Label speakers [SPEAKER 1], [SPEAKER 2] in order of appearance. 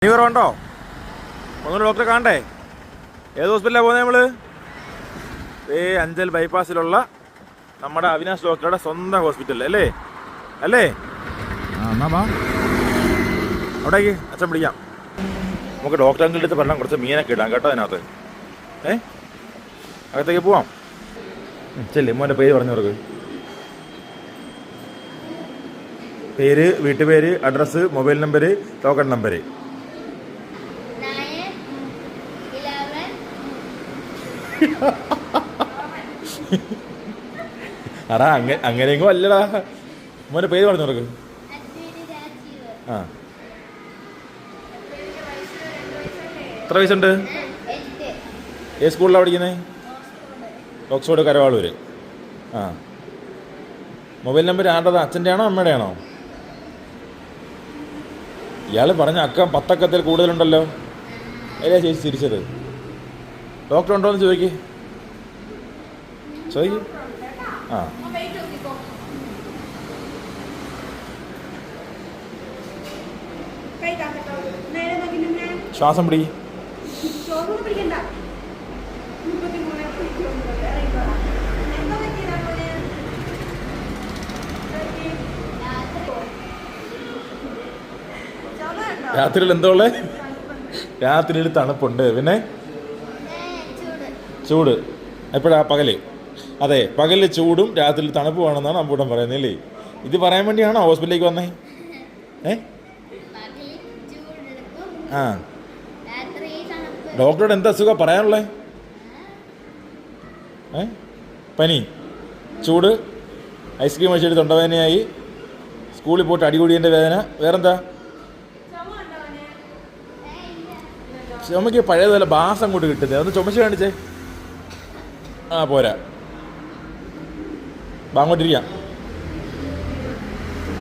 [SPEAKER 1] നീ കുറവുണ്ടോ? ഒന്നുകൂടെ ഡോക്ടറെ കാണണ്ടേ? ഏത് ഹോസ്പിറ്റലാണ് പോകുന്നത് നമ്മൾ? അഞ്ചൽ ബൈപ്പാസിലുള്ള നമ്മുടെ അവിനാശ് ഡോക്ടറുടെ സ്വന്തം ഹോസ്പിറ്റൽ അല്ലേ? അല്ലേ? എന്നാ വാ അവിടേക്ക് അച്ഛൻ പിടിക്കാം. നമുക്ക് ഡോക്ടറെ അങ്കിളുടെ അടുത്ത് പറഞ്ഞാൽ കുറച്ച് മീനൊക്കെ ഇടാം കേട്ടോ അതിനകത്ത്. അകത്തേക്ക് പോവാം. ചെല്ലേ മോൻ്റെ പേര് പറഞ്ഞു കൊടുക്ക്. പേര്, വീട്ടുപേര്, address, mobile number, token number. അടാ അങ്ങനെയെങ്കിലും അല്ലടാ. മോൻ്റെ പേര് പറഞ്ഞു കൊടുക്ക്. ആ എത്ര വയസ്സുണ്ട്? ഏത് സ്കൂളിലാണ് പഠിക്കുന്നത്? ഓക്സ്ഫോർഡ് കരവാളൂര്. ആ മൊബൈൽ നമ്പർ ആരുടേതാ? അച്ഛൻ്റെ ആണോ അമ്മയുടെ ആണോ? ഇയാൾ പറഞ്ഞ അക്കം 10 അക്കത്തിൽ കൂടുതലുണ്ടല്ലോ. ഏതാ ചേച്ചി തിരിച്ചത്? ഡോക്ടർ ഉണ്ടോ എന്ന് ചോദിക്ക്. ആ ശ്വാസം പിടി. രാത്രിയിൽ എന്തോ ഉള്ളേ? രാത്രിയിൽ തണുപ്പുണ്ട്, പിന്നെ ചൂട്. എപ്പോഴാ? പകല്. അതെ, പകല് ചൂടും രാത്രിയിൽ തണുപ്പ് വേണമെന്നാണ് അമ്പൂട്ടൻ പറയുന്നല്ലേ. ഇത് പറയാൻ വേണ്ടിയാണോ ഹോസ്പിറ്റലിലേക്ക് വന്നേ? ആ ഡോക്ടറോട് എന്താ അസുഖം പറയാനുള്ളേ? പനി, ചൂട്, ഐസ്ക്രീം കഴിച്ചിട്ട് തൊണ്ടവേദനയായി, സ്കൂളിൽ പോയിട്ട് അടികൂടിയതിൻ്റെ വേദന, വേറെന്താ? ചുമയ്ക്ക് പഴയതുപോലെ ബാസ് അങ്ങോട്ട് കിട്ടുന്നത്. ഒന്ന് ചുമച്ച് കാണിച്ചേ. ആ പോരാ, അങ്ങോട്ടിരിക്കാം.